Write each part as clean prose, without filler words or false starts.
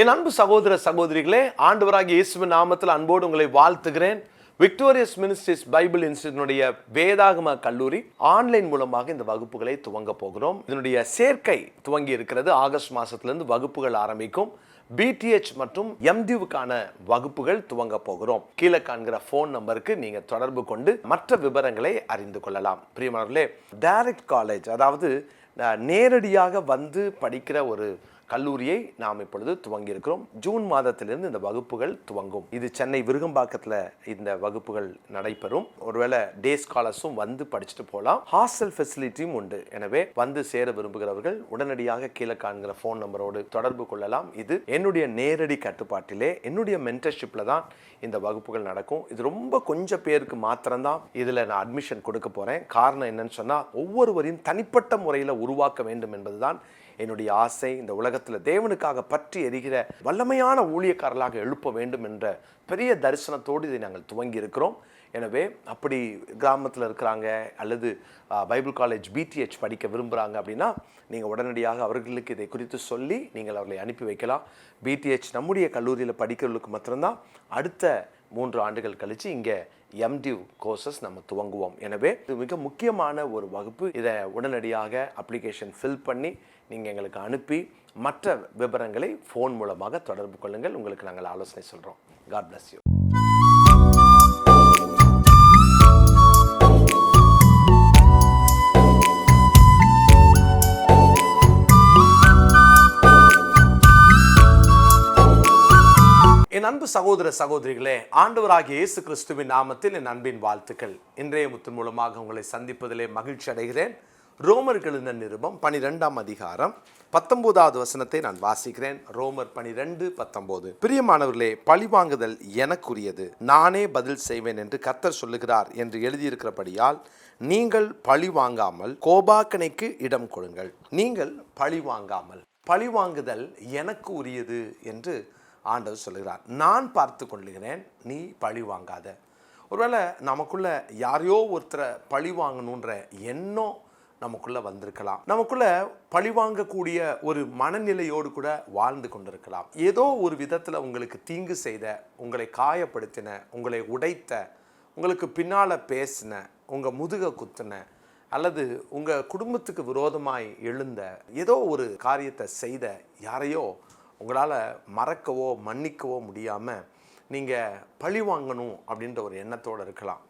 என் அன்பு சகோதர சகோதரிகளே, ஆண்டவராகிய இயேசுவின் நாமத்தில் அன்போடு உங்களை வாழ்த்துகிறேன். விக்டோரியஸ் மினிஸ்ட்ரிஸ் பைபிள் இன்ஸ்டிடியூட்டினுடைய வேதாகம கல்லூரி ஆன்லைன் மூலமாக இந்த வகுப்புகளை துவங்க போகிறோம். இதனுடைய சேர்க்கை துவங்கி இருக்கிறது. ஆகஸ்ட் மாசத்திலிருந்து வகுப்புகள் ஆரம்பிக்கும். பிடிஎச் மற்றும் எம்டியூக்கான வகுப்புகள் துவங்க போகிறோம். கீழே காண்கிற போன் நம்பருக்கு நீங்க தொடர்பு கொண்டு மற்ற விவரங்களை அறிந்து கொள்ளலாம். பிரியமானவர்களே, டைரக்ட் காலேஜ், அதாவது நேரடியாக வந்து படிக்கிற ஒரு கல்லூரியை நாம் இப்பொழுது துவங்கி இருக்கிறோம். ஜூன் மாதத்திலிருந்து இந்த வகுப்புகள் துவங்கும். இது சென்னை விருகம்பாக்கத்தில் இந்த வகுப்புகள் நடைபெறும். ஒருவேளை டே ஸ்காலர்ஸும் வந்து படிச்சுட்டு போகலாம். ஹாஸ்டல் ஃபெசிலிட்டியும் உண்டு. எனவே வந்து சேர விரும்புகிறவர்கள் உடனடியாக கீழே காண்கிற ஃபோன் நம்பரோடு தொடர்பு கொள்ளலாம். இது என்னுடைய நேரடி கட்டுப்பாட்டிலே, என்னுடைய மென்டர்ஷிப்பில் தான் இந்த வகுப்புகள் நடக்கும். இது ரொம்ப கொஞ்சம் பேருக்கு மாத்திரம்தான் இதில் நான் அட்மிஷன் கொடுக்க போகிறேன். காரணம் என்னன்னு சொன்னால், ஒவ்வொருவரையும் தனிப்பட்ட முறையில் உருவாக்க வேண்டும் என்பதுதான் என்னுடைய ஆசை. இந்த உலகத்தில் தேவனுக்காக பற்றி எரிகிற வல்லமையான ஊழியக்காரர்களாக எழுப்ப வேண்டும் என்ற பெரிய தரிசனத்தோடு இதை நாங்கள் துவங்கி இருக்கிறோம். எனவே அப்படி கிராமத்தில் இருக்கிறாங்க அல்லது பைபிள் காலேஜ் பிடிஎச் படிக்க விரும்புகிறாங்க அப்படின்னா நீங்கள் உடனடியாக அவர்களுக்கு இதை குறித்து சொல்லி நீங்கள் அவர்களை அனுப்பி வைக்கலாம். பிடிஎச் நம்முடைய கல்லூரியில் படிக்கிறவர்களுக்கு மாத்திரம்தான். அடுத்த 3 ஆண்டுகள் கழித்து இங்கே எம்டியூ கோர்சஸ் நம்ம துவங்குவோம். எனவே இது மிக முக்கியமான ஒரு வகுப்பு. இதை உடனடியாக அப்ளிகேஷன் ஃபில் பண்ணி நீங்கள் எங்களுக்கு அனுப்பி மற்ற விவரங்களை ஃபோன் மூலமாக தொடர்பு கொள்ளுங்கள். உங்களுக்கு நாங்கள் ஆலோசனை சொல்கிறோம். God bless you. என் அன்பு சகோதர சகோதரிகளே, ஆண்டவராகிய இயேசு கிறிஸ்துவின் நாமத்தில் என் அன்பின் வாழ்த்துக்கள். இன்றைய முத்தின் மூலமாக உங்களை சந்திப்பதிலே மகிழ்ச்சி அடைகிறேன். ரோமர்களின் நிருபம் 12ஆம் அதிகாரம் 19வது வசனத்தை நான் வாசிக்கிறேன். ரோமர் 12:19. பிரியமானவர்களே, பழிவாங்குதல் எனக்குரியது, நானே பதில் செய்வேன் என்று கர்த்தர் சொல்லுகிறார் என்று எழுதியிருக்கிறபடியால் நீங்கள் பழி வாங்காமல் கோபாக்கனைக்கு இடம் கொடுங்கள். நீங்கள் பழி வாங்காமல், பழிவாங்குதல் எனக்கு உரியது என்று ஆண்டவர் சொல்லுகிறார். நான் பார்த்து கொள்ளுகிறேன், நீ பழி வாங்காத. ஒருவேளை நமக்குள்ள யாரையோ ஒருத்தரை பழி வாங்கணுன்ற எண்ணம் நமக்குள்ள வந்திருக்கலாம். நமக்குள்ள பழி வாங்கக்கூடிய ஒரு மனநிலையோடு கூட வாழ்ந்து கொண்டிருக்கலாம். ஏதோ ஒரு விதத்தில் உங்களுக்கு தீங்கு செய்த, உங்களை காயப்படுத்தின, உங்களை உடைத்த, உங்களுக்கு பின்னால் பேசின, உங்கள் முதுக குத்தின, அல்லது உங்கள் குடும்பத்துக்கு விரோதமாய் எழுந்த ஏதோ ஒரு காரியத்தை செய்த யாரையோ உங்களால் மறக்கவோ மன்னிக்கவோ முடியாமல் நீங்கள் பழி வாங்கணும் அப்படின்ற ஒரு எண்ணத்தோடு இருக்கலாம்.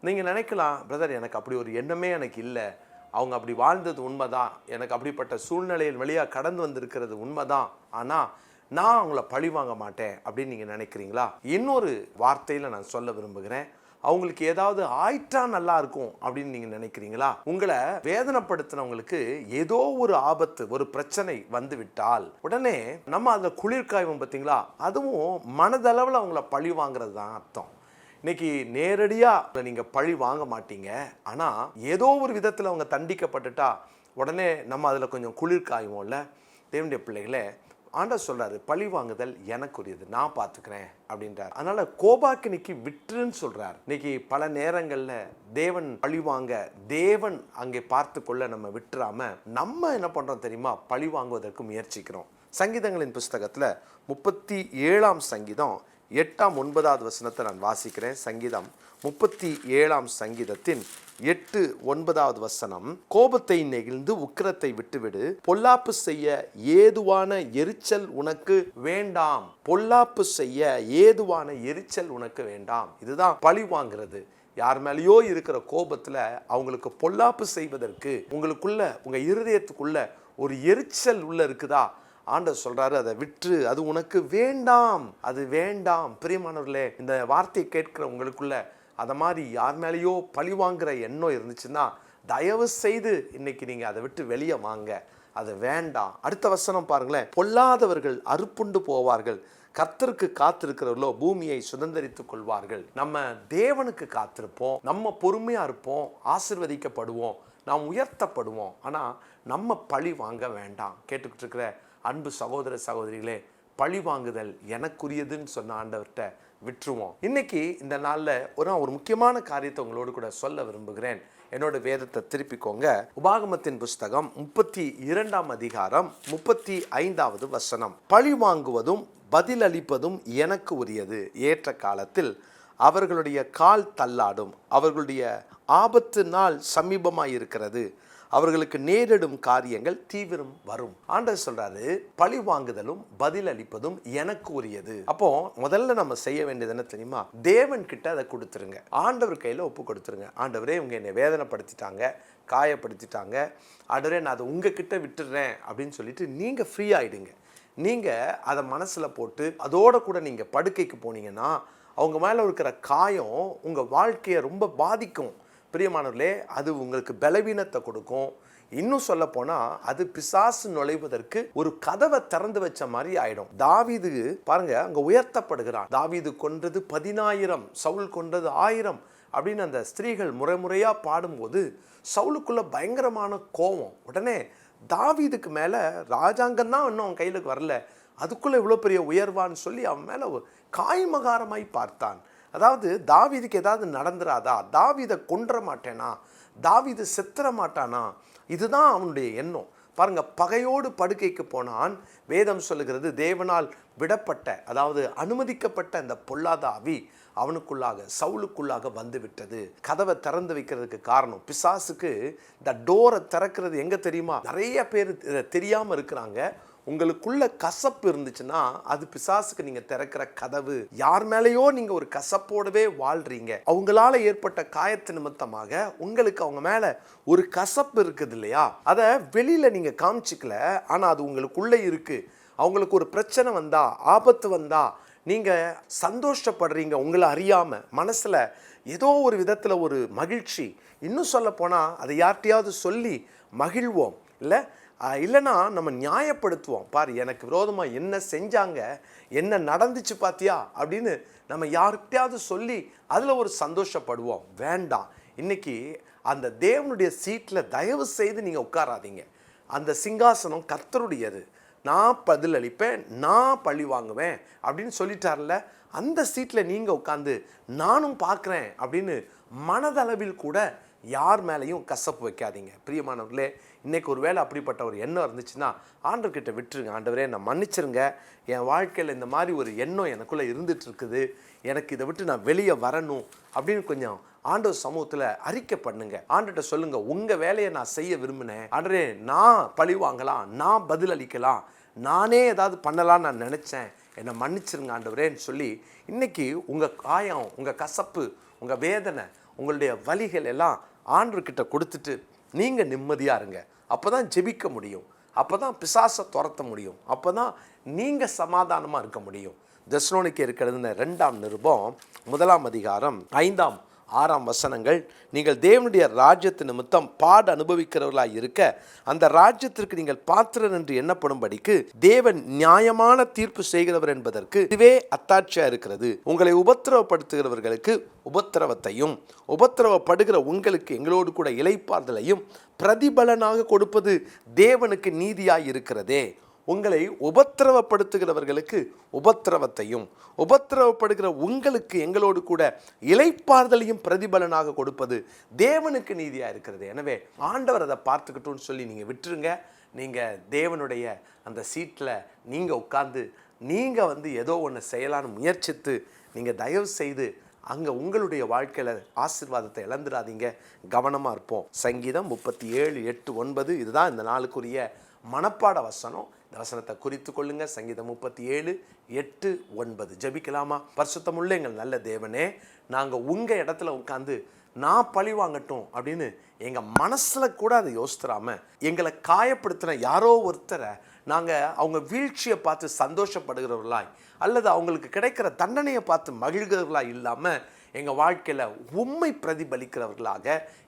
நீங்கள் நினைக்கலாம், பிரதர் எனக்கு அப்படி ஒரு எண்ணமே எனக்கு இல்லை, அவங்க அப்படி வாழ்ந்தது உண்மைதான், எனக்கு அப்படிப்பட்ட சூழ்நிலையில் வழியாக கடந்து வந்திருக்கிறது உண்மைதான், ஆனால் நான் அவங்கள பழி வாங்க மாட்டேன் அப்படின்னு நீங்கள் நினைக்கிறீங்களா? இன்னொரு வார்த்தையில் நான் சொல்ல விரும்புகிறேன், அவங்களுக்கு ஏதாவது ஆயிட்டா நல்லா இருக்கும் அப்படின்னு நீங்கள் நினைக்கிறீங்களா? உங்களை வேதனைப்படுத்தினவங்களுக்கு ஏதோ ஒரு ஆபத்து, ஒரு பிரச்சனை வந்து விட்டால் உடனே நம்ம அதில் குளிர்காய்வோம் பார்த்தீங்களா? அதுவும் மனதளவில் அவங்கள பழி வாங்குறது தான் அர்த்தம். இன்னைக்கு நேரடியாக நீங்கள் பழி வாங்க மாட்டீங்க, ஆனால் ஏதோ ஒரு விதத்தில் அவங்க தண்டிக்கப்பட்டுட்டா உடனே நம்ம அதில் கொஞ்சம் குளிர்காய்வோம்ல. தேவனுடைய பிள்ளைகளே, ஆண்டவர் சொல்றாரு, பழி வாங்குதல் எனக்குரியது, நான் பார்த்துக்கிறேன் அப்படின்றார். அதனால கோபாக்கினிக்கு விட்டுன்னு சொல்றார். இன்னைக்கு பல நேரங்களில் தேவன் பழி வாங்க, தேவன் அங்கே பார்த்து கொள்ள நம்ம விட்டுறாம நம்ம என்ன பண்றோம் தெரியுமா? பழி வாங்குவதற்கு முயற்சிக்கிறோம். சங்கீதங்களின் புஸ்தகத்தில் 37ஆம் சங்கீதம் 8ஆம் 9வது வசனத்தை நான் வாசிக்கிறேன். சங்கீதம் 37ஆம் சங்கீதத்தின் 8, 9வது வசனம். கோபத்தை நெகிழ்ந்து உக்கிரத்தை விட்டுவிடு, பொல்லாப்பு செய்ய ஏதுவான எரிச்சல் உனக்கு வேண்டாம். பொல்லாப்பு செய்ய ஏதுவான எரிச்சல் உனக்கு வேண்டாம். இதுதான் பழி வாங்குறது. யார் மேலேயோ இருக்கிற கோபத்தில் அவங்களுக்கு பொல்லாப்பு செய்வதற்கு உங்களுக்குள்ள, உங்க இருதயத்துக்குள்ள ஒரு எரிச்சல் உள்ள இருக்குதா? ஆண்டவர் சொல்றாரு, அதை விட்டு, அது உனக்கு வேண்டாம், அது வேண்டாம். பிரியமானவர்களே, இந்த வார்த்தையை கேட்கிற உங்களுக்குள்ள அதை மாதிரி யார் மேலேயோ பழி வாங்குற எண்ணம் இருந்துச்சுன்னா தயவு செய்து இன்னைக்கு நீங்கள் அதை விட்டு வெளியே வாங்க, அது வேண்டாம். அடுத்த வசனம் பாருங்களேன். பொல்லாதவர்கள் அறுப்புண்டு போவார்கள், கர்த்தருக்கு காத்திருக்கிறவர்களோ பூமியை சுதந்தரித்துக் கொள்வார்கள். நம்ம தேவனுக்கு காத்திருப்போம், நம்ம பொறுமையாக இருப்போம், ஆசீர்வதிக்கப்படுவோம், நாம் உயர்த்தப்படுவோம். ஆனால் நம்ம பழி வாங்க வேண்டாம். கேட்டுக்கிட்டு இருக்கிற அன்பு சகோதர சகோதரிகளே, பழி வாங்குதல் எனக்குரியதுன்னு சொன்ன ஆண்டவர்கிட்ட விட்டுருவோம். இன்னைக்கு இந்த நாளில் ஒரு முக்கியமான காரியத்தை உங்களோடு கூட சொல்ல விரும்புகிறேன். என்னோட வேதத்தை திருப்பிக்கோங்க. உபாகமத்தின் புஸ்தகம் 32ஆம் அதிகாரம் 35வது வசனம். பழி வாங்குவதும் பதிலளிப்பதும் எனக்கு உரியது. ஏற்ற காலத்தில் அவர்களுடைய கால் தள்ளாடும். அவர்களுடைய ஆபத்து நாள் சமீபமாயிருக்கிறது. அவர்களுக்கு நேரிடும் காரியங்கள் தீவிரம் வரும். ஆண்டவர் சொல்றாரு, பழி வாங்குதலும் பதில் அளிப்பதும் எனக்கு உரியது. அப்போ முதல்ல நம்ம செய்ய வேண்டியது என்ன தெரியுமா? தேவன் கிட்ட அதை கொடுத்துருங்க. ஆண்டவர் கையில ஒப்பு கொடுத்துருங்க. ஆண்டவரே, உங்க என்னை வேதனைப்படுத்திட்டாங்க, காயப்படுத்திட்டாங்க, ஆண்டவரே நான் அதை உங்ககிட்ட விட்டுடுறேன் அப்படின்னு சொல்லிட்டு நீங்க ஃப்ரீ ஆயிடுங்க. நீங்க அதை மனசுல போட்டு அதோட கூட நீங்க படுக்கைக்கு போனீங்கன்னா அவங்க மேல இருக்கிற காயம் உங்க வாழ்க்கையை ரொம்ப பாதிக்கும். பிரியமானவர்களே, அது உங்களுக்கு பலவீனத்தை கொடுக்கும். இன்னும் சொல்ல போனா அது பிசாசு நுழைவதற்கு ஒரு கதவை திறந்து வச்ச மாதிரி ஆயிடும். தாவீது பாருங்க, அங்க உயர்த்தப்படுகிறான். தாவீது கொன்றது 10,000, சவுல் கொன்றது 1000 அப்படின்னு அந்த ஸ்திரீகள் முறையா பாடும்போது சவுலுக்குள்ள பயங்கரமான கோபம். உடனே தாவீதுக்கு மேல ராஜாங்கம் தான் இன்னும் அவன் கையிலுக்கு வரல, அதுக்குள்ள இவ்வளவு பெரிய உயர்வான்னு சொல்லி அவன் மேல காய்மகாரமாய் பார்த்தான். அதாவது தாவீதுக்கு ஏதாவது நடந்துராதா, தாவீதை கொன்ற மாட்டேனா, தாவீது செத்துற மாட்டானா, இதுதான் அவனுடைய எண்ணம். பாருங்க, பகையோடு படுக்கைக்கு போனான். வேதம் சொல்லுகிறது, தேவனால் விடப்பட்ட, அதாவது அனுமதிக்கப்பட்ட அந்த பொல்லாத ஆவி அவனுக்குள்ளாக, சவுலுக்குள்ளாக வந்து விட்டது. கதவை திறந்து வைக்கிறதுக்கு காரணம், பிசாசுக்கு இந்த டோரை திறக்கிறது எங்க தெரியுமா? நிறைய பேர் தெரியாம இருக்கிறாங்க. உங்களுக்குள்ள கசப்பு இருந்துச்சுன்னா அது பிசாசுக்கு நீங்க திறக்கிற கதவு. யார் மேலேயோ நீங்க ஒரு கசப்போடவே வாழ்றீங்க, அவங்களால ஏற்பட்ட காயத்து நிமித்தமாக உங்களுக்கு அவங்க மேல ஒரு கசப்பு இருக்குது இல்லையா? அதை வெளியில நீங்க காமிச்சிக்கல, ஆனா அது உங்களுக்குள்ள இருக்கு. அவங்களுக்கு ஒரு பிரச்சனை வந்தா, ஆபத்து வந்தா நீங்க சந்தோஷப்படுறீங்க. உங்களை அறியாம மனசுல ஏதோ ஒரு விதத்துல ஒரு மகிழ்ச்சி. இன்னும் சொல்ல போனா அதை யார்கிட்டையாவது சொல்லி மகிழ்வோம், இல்லைன்னா நம்ம நியாயப்படுத்துவோம். பாரு, எனக்கு விரோதமாக என்ன செஞ்சாங்க, என்ன நடந்துச்சு பாத்தியா அப்படின்னு நம்ம யார்கிட்டையாவது சொல்லி அதில் ஒரு சந்தோஷப்படுவோம். வேண்டாம். இன்னைக்கு அந்த தேவனுடைய சீட்டில் தயவு செய்து நீங்கள் உட்காராதீங்க. அந்த சிங்காசனம் கர்த்தருடையது. நான் பதில் அளிப்பேன், நான் பழி வாங்குவேன் அப்படின்னு சொல்லிட்டார்ல. அந்த சீட்டில் நீங்கள் உட்காந்து நானும் பார்க்குறேன் அப்படின்னு மனதளவில் கூட யார் மேலேயும் கசப்பு வைக்காதீங்க. பிரியமானவர்களே, இன்றைக்கி ஒரு வேளை அப்படிப்பட்ட ஒரு எண்ணம் இருந்துச்சுன்னா ஆண்டவர்கிட்ட விட்டுருங்க. ஆண்டவரே, நான் மன்னிச்சிருங்க, என் வாழ்க்கையில் இந்த மாதிரி ஒரு எண்ணம் எனக்குள்ளே இருந்துட்டு இருக்குது, எனக்கு இதை விட்டு நான் வெளியே வரணும் அப்படின்னு கொஞ்சம் ஆண்டவர் சமூகத்தில் அறிக்கை பண்ணுங்க. ஆண்டவர்கிட்ட சொல்லுங்க, உங்கள் வேலையை நான் செய்ய விரும்பினேன் ஆண்டவரே, நான் பழி வாங்கலாம், நான் பதில் அளிக்கலாம், நானே ஏதாவது பண்ணலான்னு நான் நினச்சேன், என்னை மன்னிச்சிருங்க ஆண்டவரேன்னு சொல்லி இன்னைக்கு உங்கள் காயம், உங்கள் கசப்பு, உங்கள் வேதனை, உங்களுடைய வலிகள் எல்லாம் ஆண்டவர்கிட்ட கொடுத்துட்டு நீங்கள் நிம்மதியாக இருங்க. அப்போ தான் ஜெபிக்க முடியும், அப்போ தான் பிசாசை துரத்த முடியும், அப்போ தான் நீங்கள் சமாதானமாக இருக்க முடியும். தெசலோனிக்கேயருக்கு இருக்கிறதுன 2ஆம் நிருபம் 1ஆம் அதிகாரம் 5ஆம் 6ஆம் வசனங்கள். நீங்கள் தேவனுடைய ராஜ்யத்து நிமித்தம் பாடு அனுபவிக்கிறவர்களாக இருக்க அந்த ராஜ்யத்திற்கு நீங்கள் பாத்திரர் என்று எண்ணப்படும்படிக்கு தேவன் நியாயமான தீர்ப்பு செய்கிறவர் என்பதற்கு இதுவே அத்தாட்சியா இருக்கிறது. உங்களை உபத்திரவப்படுத்துகிறவர்களுக்கு உபத்திரவத்தையும் உபத்திரவப்படுகிற உங்களுக்கு எங்களோடு கூட இளைப்பாறுதலையும் பிரதிபலனாக கொடுப்பது தேவனுக்கு நீதியாய் இருக்கிறதே. உங்களை உபத்திரவப்படுத்துகிறவர்களுக்கு உபத்திரவத்தையும் உபத்திரவப்படுகிற உங்களுக்கு எங்களோடு கூட இளைப்பாறுதலையும் பிரதிபலனாக கொடுப்பது தேவனுக்கு நீதியாக இருக்கிறது. எனவே ஆண்டவர் அதை பார்த்துக்கிட்டோன்னு சொல்லி நீங்கள் விட்டுருங்க. நீங்கள் தேவனுடைய அந்த சீட்டில் நீங்கள் உட்கார்ந்து நீங்கள் ஏதோ ஒன்று செய்யலான்னு முயற்சித்து நீங்கள் தயவு செய்து அங்கே உங்களுடைய வாழ்க்கையில் ஆசீர்வாதத்தை இழந்துடாதீங்க. கவனமாக இருப்போம். சங்கீதம் 37:8-9 இதுதான் இந்த நாளுக்குரிய மனப்பாட வசனம். இந்த வசனத்தை குறித்து கொள்ளுங்க. சங்கீதம் 37:8-9. ஜெபிக்கலாமா? பரிசுத்தமுள்ள எங்கள் நல்ல தேவனே, நாங்கள் உங்கள் இடத்துல உட்காந்து நான் பழி வாங்கட்டும் அப்படின்னு எங்கள் மனசில் கூட அதை யோசித்துறாமல் எங்களை காயப்படுத்தின யாரோ ஒருத்தரை நாங்கள் அவங்க வீழ்ச்சியை பார்த்து சந்தோஷப்படுகிறவர்களாய் அல்லது அவங்களுக்கு கிடைக்கிற தண்டனையை பார்த்து மகிழ்கிறவர்களாக இல்லாமல் எங்கள் வாழ்க்கையில் உண்மை பிரதிபலிக்கிறவர்களாக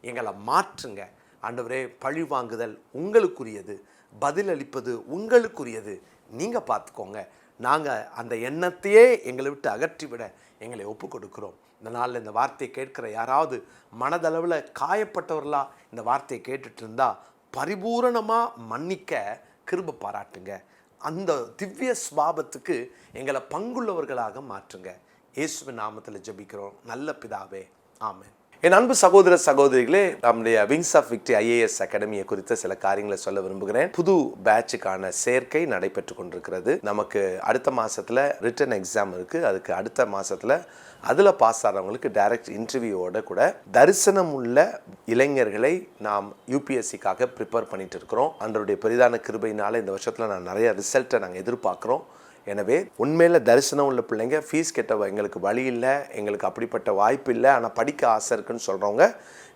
எங்களை மாற்றுங்க. ஆண்டவரே, பழி வாங்குதல் உங்களுக்குரியது, பதிலளிப்பது உங்களுக்குரியது. நீங்கள் பார்த்துக்கோங்க. நாங்கள் அந்த எண்ணத்தையே எங்களை விட்டு அகற்றிவிட எங்களை ஒப்பு கொடுக்குறோம். இந்த நாளில் இந்த வார்த்தையை கேட்கிற யாராவது மனதளவில் காயப்பட்டவர்களா இந்த வார்த்தையை கேட்டுட்டு இருந்தால் பரிபூரணமாக மன்னிக்க கிருபை பாராட்டுங்க. அந்த திவ்ய ஸ்வாபத்துக்கு எங்களை பங்குள்ளவர்களாக மாற்றுங்க. இயேசுவின் நாமத்தில் ஜெபிக்கிறோம் நல்ல பிதாவே, ஆமென். என் அன்பு சகோதர சகோதரிகளே, நம்முடைய விங்ஸ் ஆஃப் விக்டரி ஐஏஎஸ் அகாடமியை குறித்த சில காரியங்களை சொல்ல விரும்புகிறேன். புது பேட்சுக்கான சேர்க்கை நடைபெற்று கொண்டிருக்கிறது. நமக்கு அடுத்த மாசத்துல ரிட்டன் எக்ஸாம் இருக்கு. அதுக்கு அடுத்த மாசத்துல அதில் பாஸ் ஆகிறவங்களுக்கு டைரக்ட் இன்டர்வியூவோட கூட தரிசனம் உள்ள இளைஞர்களை நாம் யூபிஎஸ்சிக்காக ப்ரிப்பேர் பண்ணிட்டு இருக்கிறோம். ஆண்டவருடைய பெரிதான கிருபையினால இந்த வருஷத்தில் நான் நிறைய ரிசல்ட்டை நாங்கள் எதிர்பார்க்குறோம். எனவே உண்மையில் தரிசனம் உள்ள பிள்ளைங்க ஃபீஸ் கட்ட எங்களுக்கு வழி இல்லை, எங்களுக்கு அப்படிப்பட்ட வாய்ப்பு இல்லை, ஆனால் படிக்க ஆசை இருக்குன்னு சொல்கிறவங்க,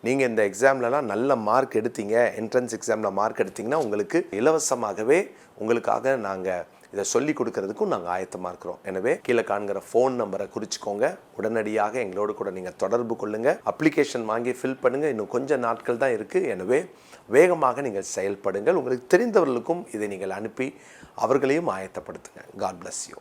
நீங்கள் இந்த எக்ஸாம்லலாம் நல்ல மார்க் எடுத்தீங்க, என்ட்ரன்ஸ் எக்ஸாமில் மார்க் எடுத்தீங்கன்னா உங்களுக்கு இலவசமாகவே உங்களுக்காக நாங்கள் இதை சொல்லி கொடுக்கறதுக்கும் நாங்கள் ஆயத்தமாக இருக்கிறோம். எனவே கீழே காண்கிற ஃபோன் நம்பரை குறிச்சிக்கோங்க. உடனடியாக எங்களோடு கூட நீங்கள் தொடர்பு கொள்ளுங்கள். அப்ளிகேஷன் வாங்கி ஃபில் பண்ணுங்கள். இன்னும் கொஞ்சம் நாட்கள் தான் இருக்குது. எனவே வேகமாக நீங்கள் செயல்படுங்கள். உங்களுக்கு தெரிந்தவர்களுக்கும் இதை நீங்கள் அனுப்பி அவர்களையும் ஆயத்தப்படுத்துங்க. God bless you.